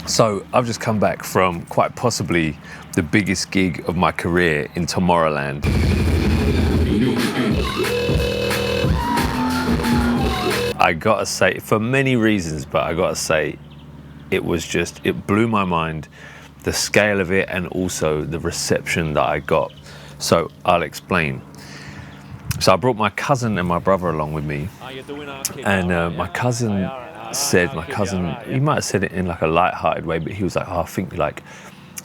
So I've just come back from quite possibly the biggest gig of my career in Tomorrowland. I gotta say, for many reasons, but I gotta say, it blew my mind, the scale of it and also the reception that I got. So I'll explain. So I brought my cousin and my brother along with me, and my cousin, he might have said it in like a light-hearted way, but he was like, "Oh, I think like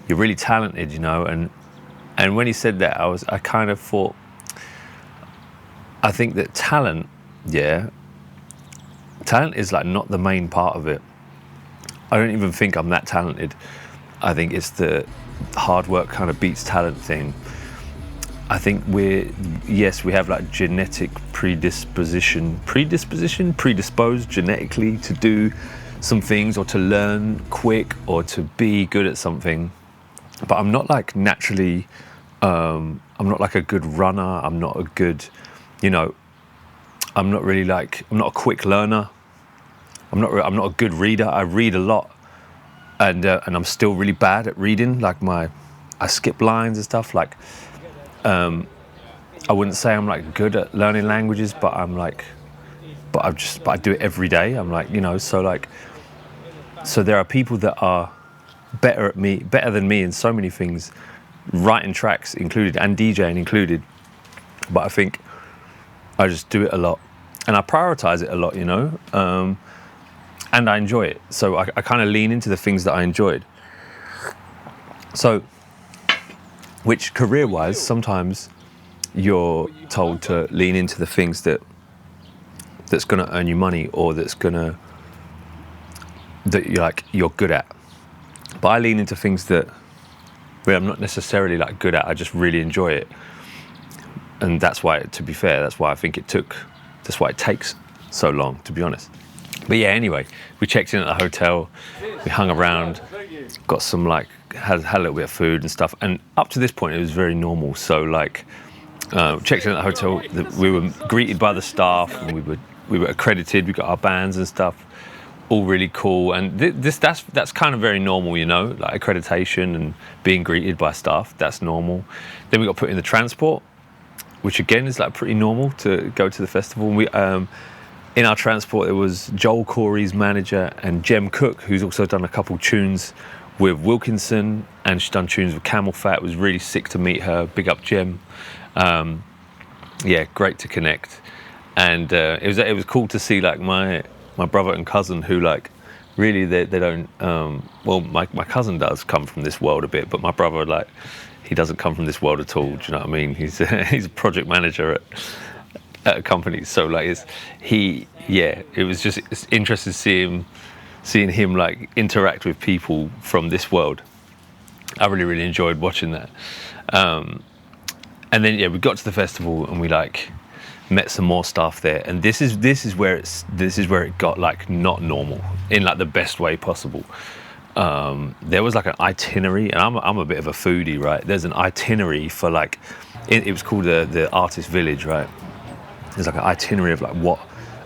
you're really talented, you know." And when he said that, I kind of thought, I think that talent is like not the main part of it. I don't even think I'm that talented. I think it's the hard work kind of beats talent thing. I think we have like genetic predisposed genetically to do some things or to learn quick or to be good at something. But I'm not like naturally, I'm not like a good runner. I'm not a good, I'm not a quick learner. I'm not a good reader. I read a lot, and I'm still really bad at reading. Like I skip lines and stuff. Like, I wouldn't say I'm like good at learning languages, but I do it every day. I'm like, so there are people that are better than me in so many things, writing tracks included and DJing included. But I think I just do it a lot, and I prioritize it a lot, and I enjoy it. So I kind of lean into the things that I enjoyed. So, which career-wise, sometimes you're told to lean into the things that's going to earn you money, or that you're good at. But I lean into things that I'm not necessarily like good at. I just really enjoy it, and that's why, to be fair, that's why it takes so long, to be honest. But yeah, anyway, we checked in at the hotel, we hung around, got some had a little bit of food and stuff, and up to this point it was very normal. So checked in at the hotel, we were greeted by the staff, and we were accredited, we got our bands and stuff, all really cool. And that's kind of very normal, like accreditation and being greeted by staff, that's normal. Then we got put in the transport, which again is like pretty normal to go to the festival. And we in our transport, it was Joel Corey's manager and Jem Cook, who's also done a couple tunes with Wilkinson, and she's done tunes with Camel Fat. It was really sick to meet her. Big up Jem. Great to connect. And it was cool to see like my brother and cousin, who like really they don't. My cousin does come from this world a bit, but my brother, like, he doesn't come from this world at all. Do you know what I mean? He's a project manager at a company. So like it's interesting seeing him like interact with people from this world. I really, really enjoyed watching that. And then we got to the festival, and we like met some more staff there. And this is where it got like not normal in like the best way possible. There was like an itinerary, and I'm a bit of a foodie, right? There's an itinerary for like it was called the Artist Village, right? There's like an itinerary of like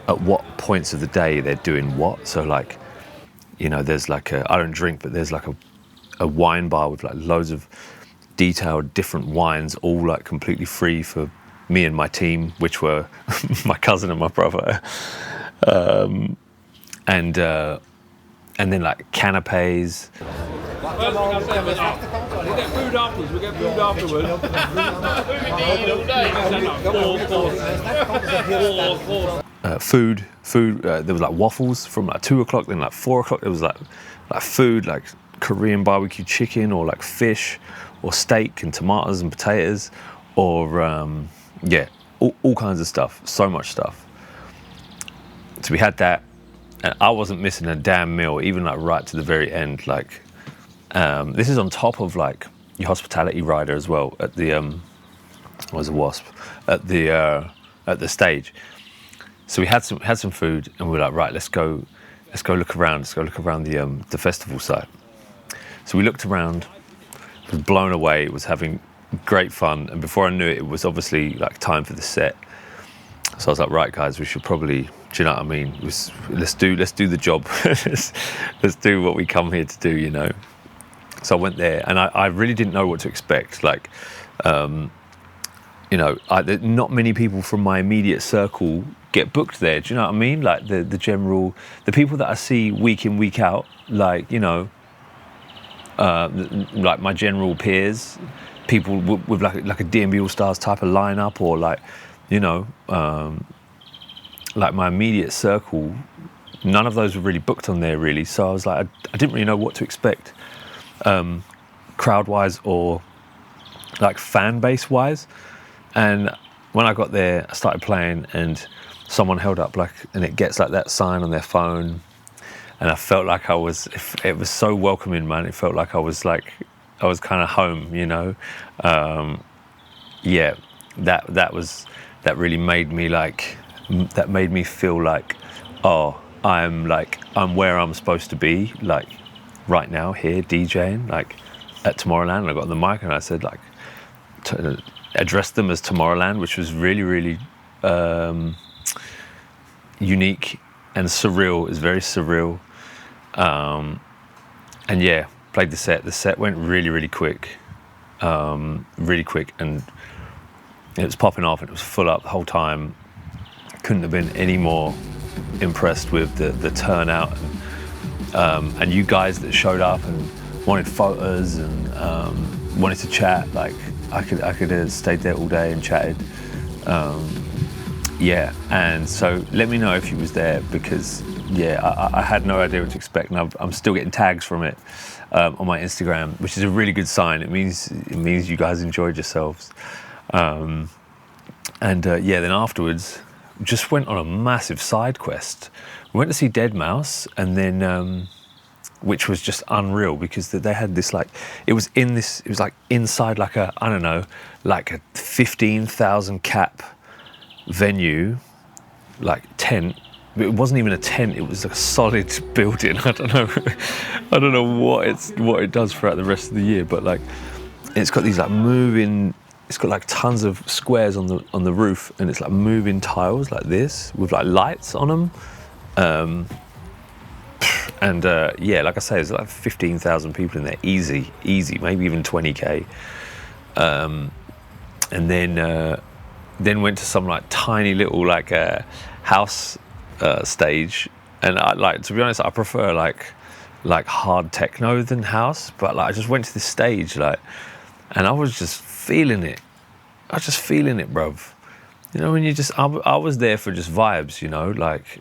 at what points of the day they're doing what. So like, there's like I don't drink, but there's like a wine bar with like loads of detailed different wines, all like completely free for me and my team, which were my cousin and my brother. And then like canapes. We get food afterwards. Food. There was like waffles from like 2:00, then like 4:00. There was like food, like Korean barbecue chicken, or like fish, or steak and tomatoes and potatoes, or all kinds of stuff. So much stuff. So we had that, and I wasn't missing a damn meal, even like right to the very end. Like, this is on top of like your hospitality rider as well at the was a wasp at the stage. So we had some food, and we were like, right, let's go look around. Let's go look around the festival site. So we looked around, was blown away, was having great fun, and before I knew it, it was obviously like time for the set. So I was like, right guys, we should probably Do you know what I mean? Let's do the job. let's do what we come here to do, you know. So I went there, and I really didn't know what to expect. Like, you know, not many people from my immediate circle get booked there. Do you know what I mean? Like the people that I see week in, week out, like, you know, like my general peers, people with like a D&B All Stars type of lineup, or like, you know, like my immediate circle, none of those were really booked on there really. So I was like, I didn't really know what to expect, crowd-wise or like fan base-wise. And when I got there, I started playing, and someone held up and it gets like that sign on their phone, and I felt like it was so welcoming, man. It felt like I was kind of home, you know. Yeah, that really made me that made me feel like, oh, I'm where I'm supposed to be, like right now here DJing, like at Tomorrowland. And I got on the mic and I said, like, addressed them as Tomorrowland, which was really, really unique and surreal. It was very surreal. And yeah, played the set. The set went really, really quick, and it was popping off, and it was full up the whole time. Couldn't have been any more impressed with the turnout, and you guys that showed up and wanted photos and wanted to chat. Like, I could have stayed there all day and chatted. Yeah, and so let me know if you was there, because yeah, I had no idea what to expect, and I'm still getting tags from it on my Instagram, which is a really good sign. It means you guys enjoyed yourselves. And yeah, then afterwards, just went on a massive side quest. We went to see Deadmau5, and then which was just unreal, because they had this, like, it was like inside like a, I don't know, like a 15,000 cap venue, like tent. It wasn't even a tent, it was like a solid building. I don't know what it does throughout the rest of the year, but like it's got these like moving, it's got like tons of squares on the roof, and it's like moving tiles like this with like lights on them. Yeah, like I say, there's like 15,000 people in there, easy, maybe even 20k. And then went to some like tiny little like house stage, and I, like, to be honest, I prefer like hard techno than house, but like I just went to this stage, like, and I was just feeling it. Bruv. You know, when you just, I was there for just vibes, you know, like,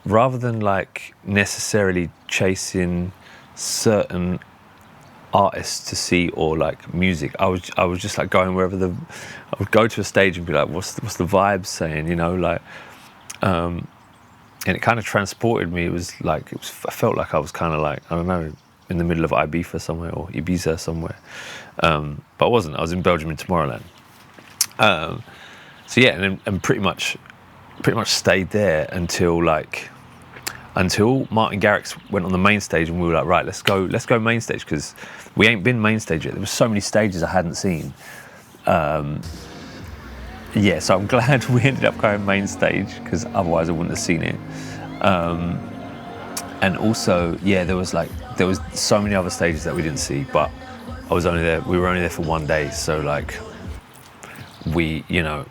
rather than like necessarily chasing certain artists to see, or like music. I was just like going wherever I would go to a stage and be like, what's the vibe saying, you know, like, and it kind of transported me. It was like, I felt like I was kind of like, I don't know, in the middle of Ibiza somewhere, or Ibiza somewhere. But I wasn't. I was in Belgium in Tomorrowland. So yeah, and pretty much stayed there until Martin Garrix went on the main stage, and we were like, right, let's go main stage, because we ain't been main stage yet. There were so many stages I hadn't seen. Yeah, so I'm glad we ended up going main stage, because otherwise I wouldn't have seen it. And also, yeah, there was so many other stages that we didn't see, but we were only there for one day, so like, we, you know,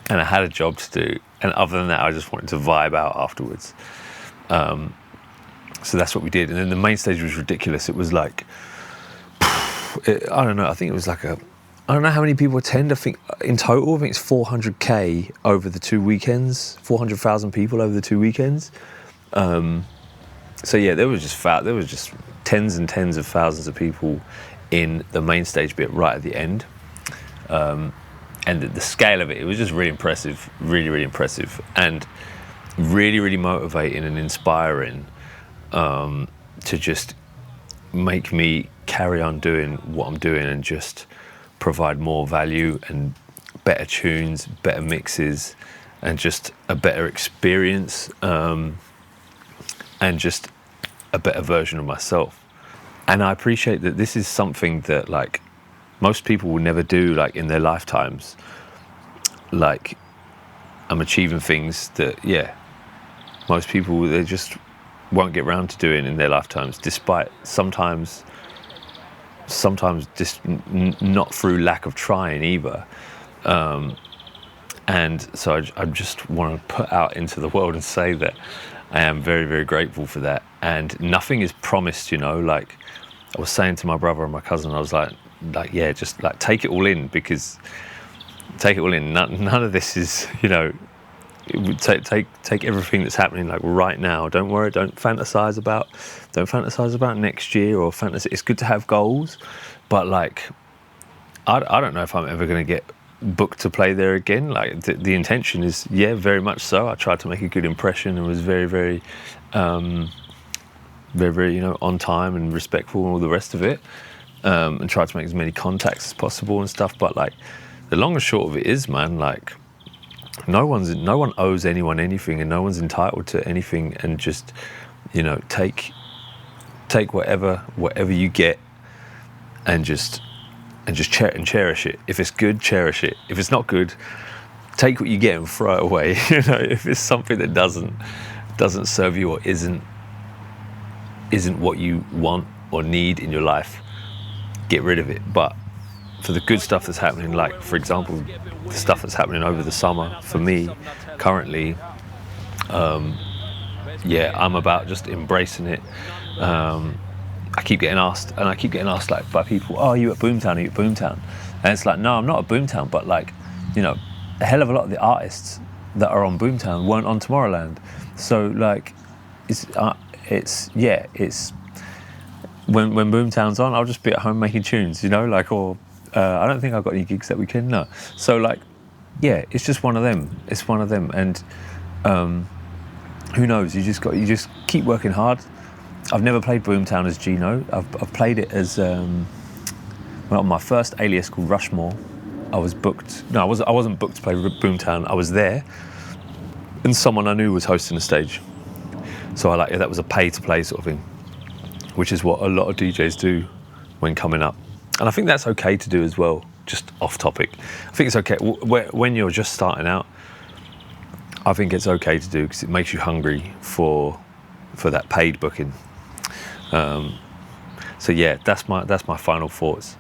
and I had a job to do, and other than that, I just wanted to vibe out afterwards. So that's what we did. And then the main stage was ridiculous. It was like, I don't know, I think it was like I don't know how many people attend. I think in total, I think it's 400k over the 2 weekends, 400,000 people over the 2 weekends. So yeah, there was just tens and tens of thousands of people in the main stage bit right at the end. And the scale of it was just really impressive, really, really impressive, and really, really motivating and inspiring, to just make me carry on doing what I'm doing, and just provide more value and better tunes, better mixes, and just a better experience, and just a better version of myself. And I appreciate that this is something that like most people will never do, like in their lifetimes. Like, I'm achieving things that, yeah, most people, they just won't get round to doing in their lifetimes, despite sometimes just not through lack of trying either. And so I just want to put out into the world and say that I am very, very grateful for that. And nothing is promised, you know, like I was saying to my brother and my cousin, I was like, yeah, just like take it all in, because take it all in. None of this is, you know, take everything that's happening like right now. Don't worry, don't fantasize about next year or fantasy. It's good to have goals, but like I don't know if I'm ever going to get booked to play there again. Like the intention is, yeah, very much so. I tried to make a good impression and was very, very, you know, on time and respectful and all the rest of it, and tried to make as many contacts as possible and stuff. But like the long and short of it is, man, like no one owes anyone anything, and no one's entitled to anything. And just, you know, take whatever you get, and just cherish it. If it's good, cherish it. If it's not good, take what you get and throw it away. You know, if it's something that doesn't serve you or isn't what you want or need in your life, get rid of it. But for the good stuff that's happening, like for example, the stuff that's happening over the summer for me currently, yeah, I'm about just embracing it. I keep getting asked like by people, oh, are you at Boomtown? Are you at Boomtown? And it's like, no, I'm not at Boomtown, but like, you know, a hell of a lot of the artists that are on Boomtown weren't on Tomorrowland. So like, it's when Boomtown's on, I'll just be at home making tunes, you know, like, or I don't think I've got any gigs that weekend, no. So like, yeah, it's just one of them. It's one of them, and who knows? You just keep working hard. I've never played Boomtown as Gino. I've played it as well, on my first alias called Rushmore. I was booked. No, I wasn't booked to play Boomtown. I was there, and someone I knew was hosting the stage. So that was a pay to play sort of thing, which is what a lot of DJs do when coming up, and I think that's okay to do as well. Just off topic, I think it's okay when you're just starting out. I think it's okay to do because it makes you hungry for that paid booking. So yeah, that's my final thoughts.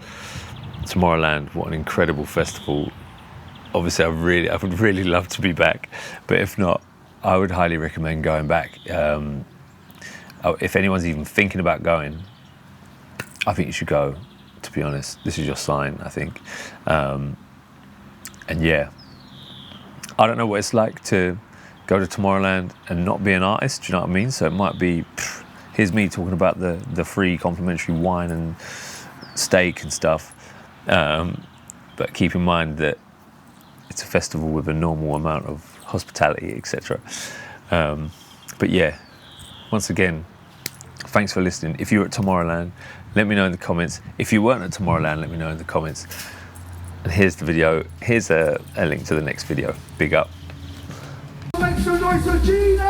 Tomorrowland, what an incredible festival. Obviously, I would really love to be back, but if not, I would highly recommend going back. If anyone's even thinking about going, I think you should go. To be honest, this is your sign, I think. And yeah, I don't know what it's like to go to Tomorrowland and not be an artist. Do you know what I mean? So it might be, here's me talking about the free complimentary wine and steak and stuff. But keep in mind that it's a festival with a normal amount of hospitality, etc. But yeah, once again, thanks for listening. If you were at Tomorrowland, let me know in the comments. If you weren't at Tomorrowland, let me know in the comments. And here's the video. Here's a link to the next video. Big up. Make some noise for Gino!